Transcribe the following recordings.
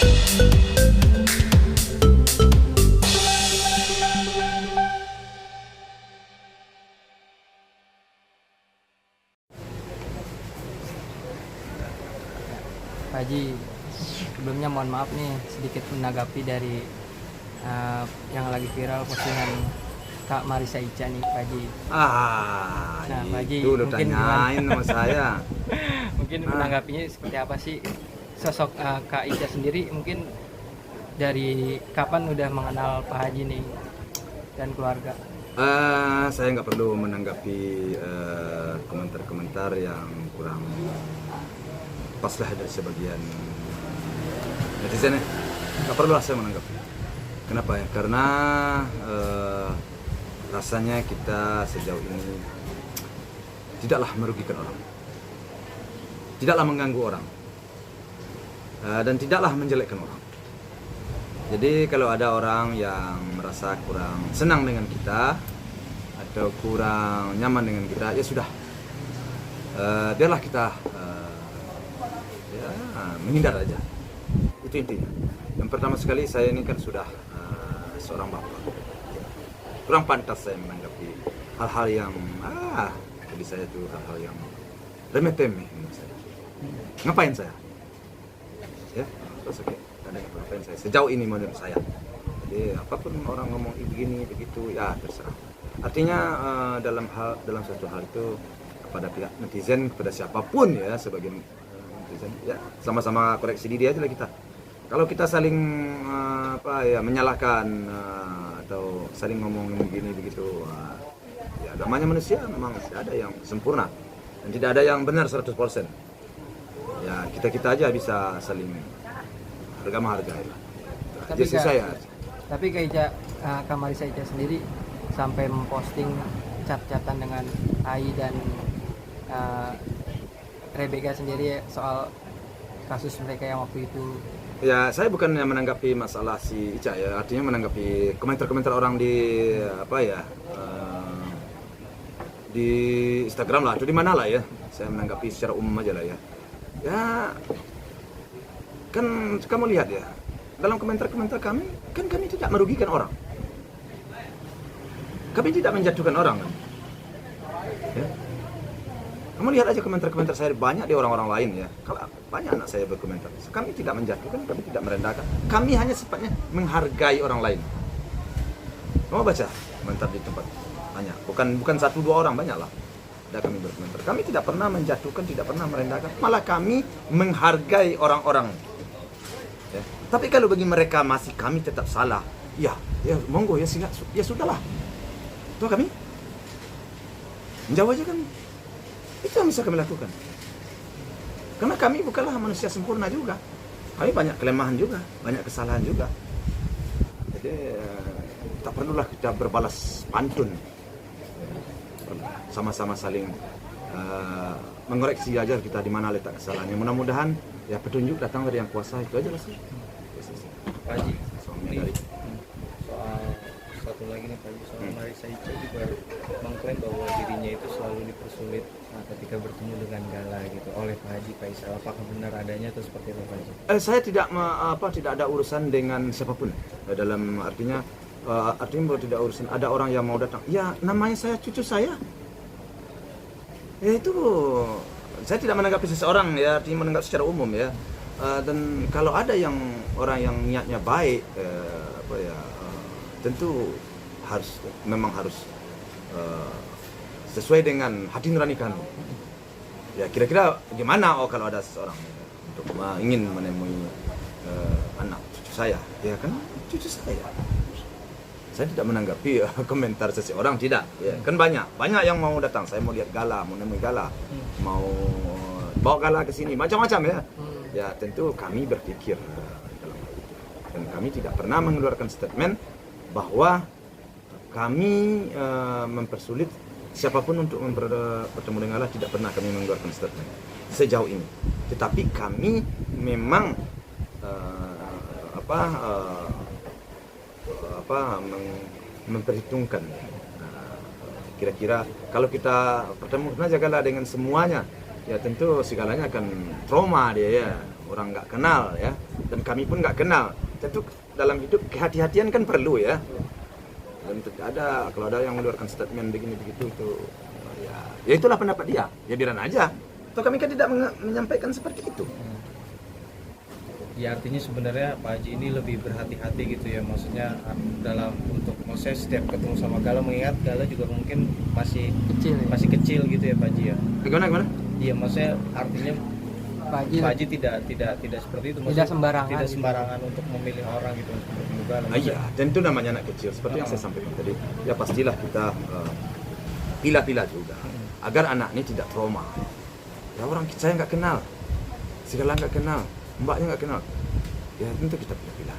Pak Haji, sebelumnya mohon maaf nih sedikit menanggapi dari yang lagi viral postingan Kak Marissa Ica nih Pak Haji. Nah, Pak Haji, itu udah mungkin tanyain sama saya. Mungkin menanggapinya seperti apa sih sosok Kak Ica sendiri, mungkin dari kapan udah mengenal Pak Haji nih dan keluarga? Saya nggak perlu menanggapi komentar-komentar yang kurang pas lah dari sebagian netizen ya. Nggak perlu lah saya menanggapi. Kenapa ya? Karena rasanya kita sejauh ini tidaklah merugikan orang, tidaklah mengganggu orang, dan tidaklah menjelekkan orang. Jadi kalau ada orang yang merasa kurang senang dengan kita atau kurang nyaman dengan kita, ya sudah, biarlah kita menghindar aja. Itu intinya. Yang pertama sekali, saya ini kan sudah seorang bapak. Kurang pantas saya menanggapi hal-hal yang bagi saya itu hal-hal yang remeh-temeh menurut saya. Ngapain saya? Ya, terus oke. Ngapain saya? Sejauh ini menurut saya. Jadi apapun orang ngomong begini begitu, ya terserah. Artinya dalam suatu hal itu kepada pihak netizen, kepada siapapun ya, sebagai netizen, ya sama-sama koreksi diri aja lah kita. Kalau kita saling menyalahkan atau saling ngomong begini begitu, ya namanya manusia memang tidak ada yang sempurna dan tidak ada yang benar 100%. Ya kita aja bisa saling harga-menghargai lah. Tapi Kak Marissa Ica sendiri sampai memposting cat-catan dengan Ai dan Rebecca sendiri soal kasus mereka yang waktu itu. Ya, saya bukannya menanggapi masalah si Ica ya, artinya menanggapi komentar-komentar orang di di Instagram lah, atau di mana lah ya. Saya menanggapi secara umum aja lah ya. Ya, kan kamu lihat ya, dalam komentar-komentar kami, kan kami tidak merugikan orang. Kami tidak menjatuhkan orang kan. Ya. Kamu lihat aja komentar-komentar saya, banyak di orang-orang lain ya. Kalau banyak anak saya berkomentar, kami tidak menjatuhkan, kami tidak merendahkan. Kami hanya sifatnya menghargai orang lain. Kamu baca komentar di tempat banyak, bukan 1-2 orang, banyak lah. Ada kami berkomentar. Kami tidak pernah menjatuhkan, tidak pernah merendahkan. Malah kami menghargai orang-orang. Ya. Tapi kalau bagi mereka masih kami tetap salah, ya monggo ya sudahlah. Tuh kami menjawab aja kami. Itu yang bisa kami lakukan. Karena kami bukanlah manusia sempurna juga. Kami banyak kelemahan juga, banyak kesalahan juga. Jadi tak perlulah kita berbalas pantun. Sama-sama saling mengoreksi aja kita di mana letak kesalahannya. Mudah-mudahan ya petunjuk datang dari yang kuasa, itu aja lah sih. Pak Haji, soal satu lagi nih Pak Haji, soal Marissa Ica juga mengklaim bahwa dirinya itu selalu dipersulit ketika bertemu dengan Gala gitu oleh Pak Haji Faisal. Apakah benar adanya atau seperti apa Pak Haji? Saya tidak ada urusan dengan siapapun. Dalam artinya bahwa tidak urusan ada orang yang mau datang. Ya namanya saya cucu saya. Ya itu saya tidak menanggapi seseorang ya, artinya menanggapi secara umum ya. Dan kalau ada orang yang niatnya baik, tentu memang harus sesuai dengan hati nurani kami. Ya kira-kira gimana kalau ada seseorang untuk ingin menemui anak cucu saya, ya kan cucu saya. Saya tidak menanggapi komentar seseorang, tidak. Ya, kan banyak yang mau datang. Saya mau lihat Gala, mau nemui Gala, mau bawa Gala ke sini, macam-macam ya. Ya tentu kami berpikir dalam hal itu. Dan kami tidak pernah mengeluarkan statement bahwa kami mempersulit siapapun untuk bertemu dengan Gala. Tidak pernah kami mengeluarkan statement sejauh ini. Tetapi kami memang memperhitungkan kira-kira kalau kita bertemu saja Gala dengan semuanya, ya tentu segalanya akan trauma dia ya, orang nggak kenal ya. dan kami pun nggak kenal. Tentu dalam hidup kehati-hatian kan perlu ya. Dan ada kalau ada yang mengeluarkan statement begini begitu itu ya itulah pendapat dia. Ya biaran aja. Atau kami kan tidak menyampaikan seperti itu. Ya artinya sebenarnya Pak Haji ini lebih berhati-hati gitu ya, maksudnya dalam untuk maksudnya setiap ketemu sama Gala, mengingat Gala juga mungkin masih kecil gitu ya Pak Haji ya. Gimana? Iya, maksudnya artinya Pak Haji tidak seperti itu, tidak sembarangan, tidak sembarangan untuk memilih orang gitu untuk bertemu Gala. Iya, dan itu namanya anak kecil seperti yang saya sampaikan tadi. Ya pastilah kita pilah-pilah juga agar anak ini tidak trauma. Ya orang saya nggak kenal, segala nggak kenal, mbaknya nggak kenal, ya tentu kita pilih-pilih.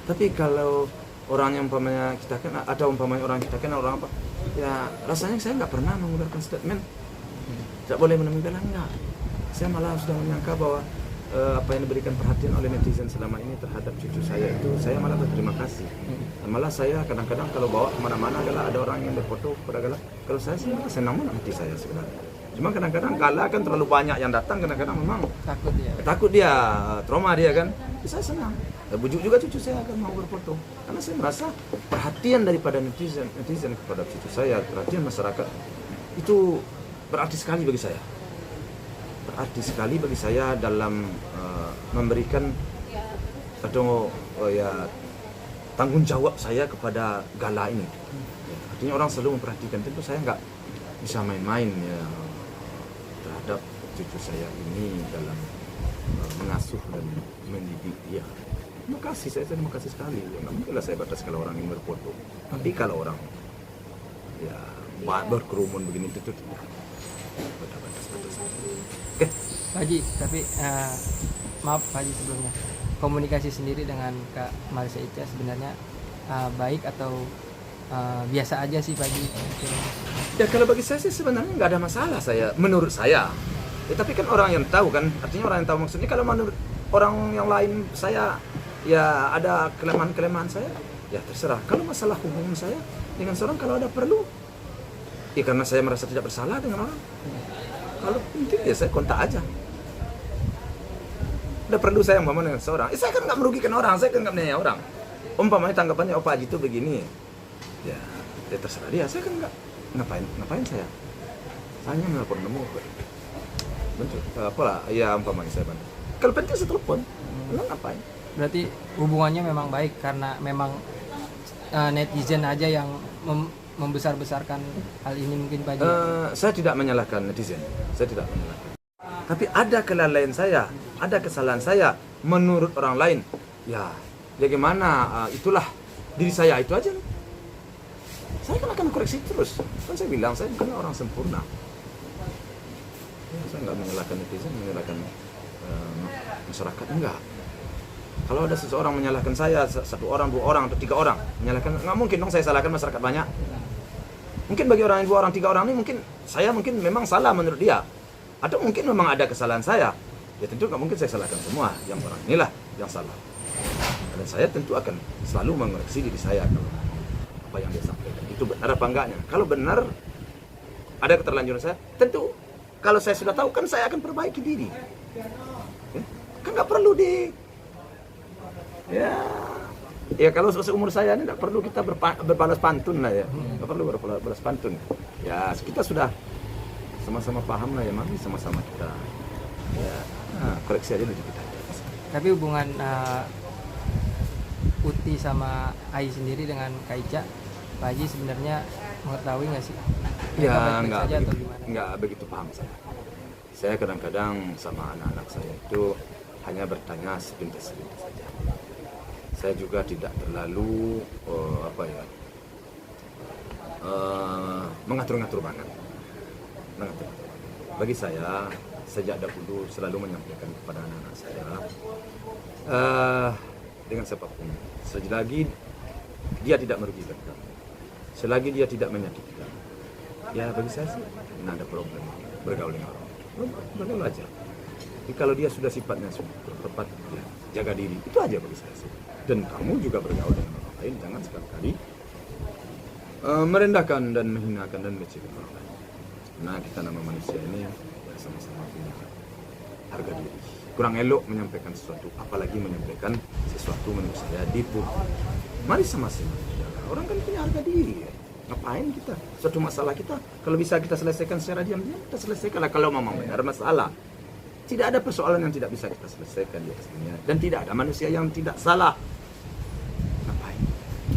Tapi kalau orang yang umpamanya kita kenal atau umpamanya orang kita kenal orang apa, ya rasanya saya nggak pernah mengeluarkan statement tidak boleh menemui Gala, enggak. Saya malah sudah menyangka bahwa apa yang diberikan perhatian oleh netizen selama ini terhadap cucu saya itu, saya malah berterima kasih. Dan malah saya kadang-kadang kalau bawa kemana-mana Gala ada orang yang berfoto kepada Gala, kalau saya sih malah senang banget hati saya sebenarnya. Cuma kadang-kadang Gala kan terlalu banyak yang datang, kadang-kadang memang takut dia, trauma dia kan. Ya, saya senang. Ya, bujuk juga cucu saya akan mau berfoto. Karena saya merasa perhatian daripada netizen kepada cucu saya, perhatian masyarakat itu berarti sekali bagi saya. Berarti sekali bagi saya dalam memberikan atau ya tanggung jawab saya kepada Gala ini. Ya, artinya orang selalu memperhatikan. Tentu saya nggak bisa main-main ya terhadap cucu saya ini dalam mengasuh dan mendidik dia. Terima kasih, saya terima kasih sekali. Ya, nggak mungkinlah saya batas kalau orang yang berfoto. Tapi kalau orang ya berkerumun begini itu tidak ada batas-batas. Oke. Pak Haji, tapi maaf Pak Haji sebelumnya, komunikasi sendiri dengan Kak Marissa Ica sebenarnya baik atau biasa aja sih Pak Haji? Ya kalau bagi saya sih sebenarnya nggak ada masalah menurut saya. Ya, tapi kan orang yang tahu kan, artinya orang yang tahu maksudnya. Kalau menurut orang yang lain saya ya ada kelemahan-kelemahan saya, ya terserah. Kalau masalah hubungan saya dengan seorang kalau ada perlu, ya karena saya merasa tidak bersalah dengan orang. Kalau penting ya saya kontak aja. Udah perlu saya umpamanya dengan seorang, saya kan nggak merugikan orang, saya kan nggak menanya orang. Umpamanya tanggapannya Pak Haji itu begini, ya terserah dia. Saya kan nggak ngapain saya hanya menelpon nemu bentuk apalah ya umpamanya saya bantu. Kalau penting saya telepon, ngapain? Berarti hubungannya memang baik karena memang netizen aja yang membesar-besarkan hal ini mungkin Pak Haji. Saya tidak menyalahkan netizen, saya tidak menyalahkan. Tapi ada kelalaian saya, ada kesalahan saya menurut orang lain. Ya gimana? Itulah diri saya itu aja. Saya kan akan koreksi terus. Kan saya bilang saya bukan orang sempurna. Ya, saya nggak menyalahkan netizen, menyalahkan masyarakat, enggak. Kalau ada seseorang menyalahkan saya, satu orang, dua orang, atau tiga orang menyalahkan, nggak mungkin dong saya salahkan masyarakat banyak. Mungkin bagi orang yang dua orang, tiga orang ini mungkin saya memang salah menurut dia, atau mungkin memang ada kesalahan saya. Ya tentu nggak mungkin saya salahkan semua. Yang orang inilah yang salah. Dan saya tentu akan selalu mengoreksi diri saya kalau apa yang dia sampaikan itu benar apa enggaknya. Kalau benar ada keterlanjuran saya, tentu kalau saya sudah tahu kan saya akan perbaiki diri. Kan nggak perlu ya kalau seumur saya ini tidak perlu kita berbalas pantun lah ya, nggak perlu berbalas pantun. Ya kita sudah sama-sama paham lah ya, mari sama-sama kita koreksi aja diri kita. Tapi hubungan Uti sama Ai sendiri dengan Kak Ica, Pak Haji sebenarnya mengetahui nggak sih? Ya nggak begitu paham saya. Saya kadang-kadang sama anak-anak saya itu hanya bertanya sepintas-sepintas saja. Saya juga tidak terlalu mengatur-ngatur banget. Bagi saya sejak dahulu selalu menyampaikan kepada anak-anak saya dengan siapapun, selagi dia tidak merugikan kamu, selagi dia tidak menyakiti kamu, ya bagi saya sih tidak ada problem bergaul dengan orang. Bergaul aja. Tapi kalau dia sudah sifatnya tepat, ya, jaga diri, itu aja bagi saya sih. Dan kamu juga bergaul dengan orang lain, jangan sekali-kali merendahkan dan menghinakan dan melecehkan orang lain. Karena kita nama manusia ini ya sama-sama punya harga diri. Kurang elok menyampaikan sesuatu, apalagi menyampaikan sesuatu menurut saya tipu. Mari sama-sama jaga. Orang kan punya harga diri ya. Ngapain kita? Suatu masalah kita, kalau bisa kita selesaikan secara diam-diam, kita selesaikan lah kalau memang benar masalah. Tidak ada persoalan yang tidak bisa kita selesaikan di atas dunia. Dan tidak ada manusia yang tidak salah. Ngapain?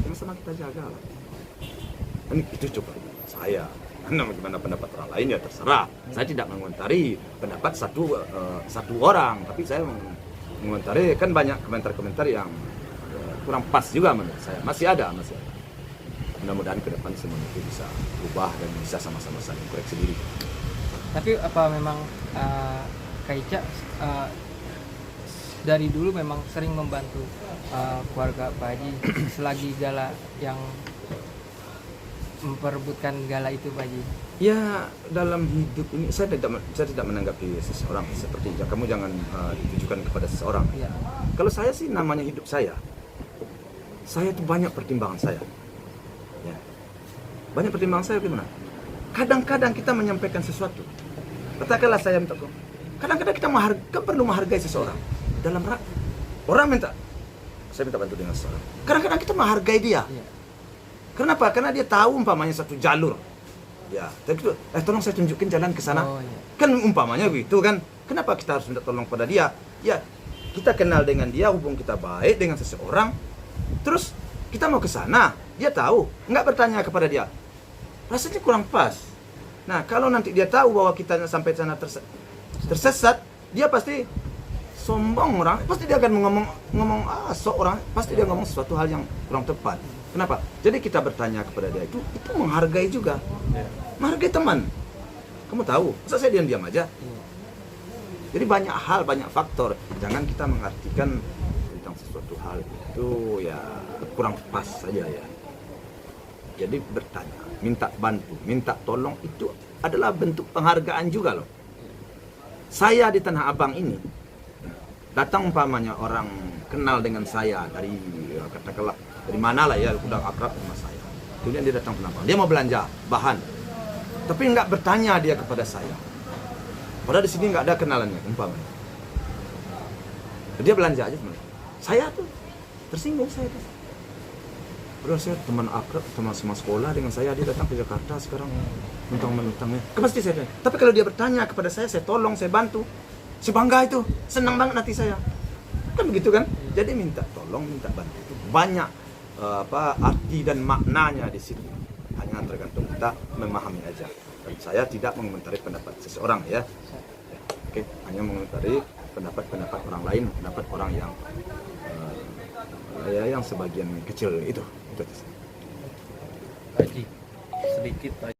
Sama-sama kita jaga lah. Dan itu coba saya. Karena bagaimana pendapat orang lain ya terserah. Saya tidak mengomentari pendapat satu orang, tapi saya mengomentari kan banyak komentar-komentar yang kurang pas juga menurut saya. Masih ada. Mudah-mudahan ke depan semua itu bisa berubah dan bisa sama-sama saling koreksi diri. Tapi apa memang Kak Ica dari dulu memang sering membantu keluarga Pak Haji selagi Gala yang memperebutkan Gala itu Pak Haji? Ya, dalam hidup ini saya tidak menanggapi seseorang seperti itu. Kamu jangan ditujukan kepada seseorang. Iya. Kalau saya sih namanya hidup saya itu banyak pertimbangan saya. Ya. Banyak pertimbangan saya gimana? Kadang-kadang kita menyampaikan sesuatu. Katakanlah saya minta kau. Kadang-kadang kita perlu menghargai seseorang. Dalam orang saya minta bantu dengan seseorang. Kadang-kadang kita menghargai dia. Iya. Kenapa? Karena dia tahu umpamanya satu jalur. Ya, tapi itu, tolong saya tunjukin jalan ke sana. Oh, iya. Kan umpamanya gitu kan. Kenapa kita harus minta tolong pada dia? Ya, kita kenal dengan dia, hubung kita baik dengan seseorang. Terus kita mau ke sana, dia tahu, nggak bertanya kepada dia. Rasanya kurang pas. Nah, kalau nanti dia tahu bahwa kita sampai sana tersesat, dia pasti sombong orang. Pasti dia akan ngomong seorang, pasti dia ngomong sesuatu hal yang kurang tepat. Kenapa? Jadi kita bertanya kepada dia itu menghargai juga. Menghargai teman. Kamu tahu, masa saya diam-diam aja? Jadi banyak hal, banyak faktor. Jangan kita mengartikan tentang sesuatu hal itu ya kurang pas saja ya. Jadi bertanya, minta bantu, minta tolong itu adalah bentuk penghargaan juga loh. Saya di Tanah Abang ini, datang umpamanya orang kenal dengan saya dari katakanlah dari mana lah ya, udah akrab sama saya. Kemudian dia datang ke Tanah Abang, dia mau belanja bahan, tapi nggak bertanya dia kepada saya. Padahal di sini nggak ada kenalannya umpamanya. Dia belanja aja teman. Saya tuh tersinggung saya tuh. Padahal saya teman akrab, teman sekolah dengan saya, dia datang ke Jakarta sekarang mentang-mentangnya. Pasti saya tanya. Tapi kalau dia bertanya kepada saya tolong, saya bantu. Saya bangga itu, senang banget hati saya. Kan begitu kan? Jadi minta tolong, minta bantu itu banyak arti dan maknanya di sini. Hanya tergantung kita memahami aja. Dan saya tidak mengomentari pendapat seseorang ya. Oke, hanya mengomentari pendapat orang lain, pendapat orang yang yang sebagian kecil itu. Pak Haji, sedikit Pak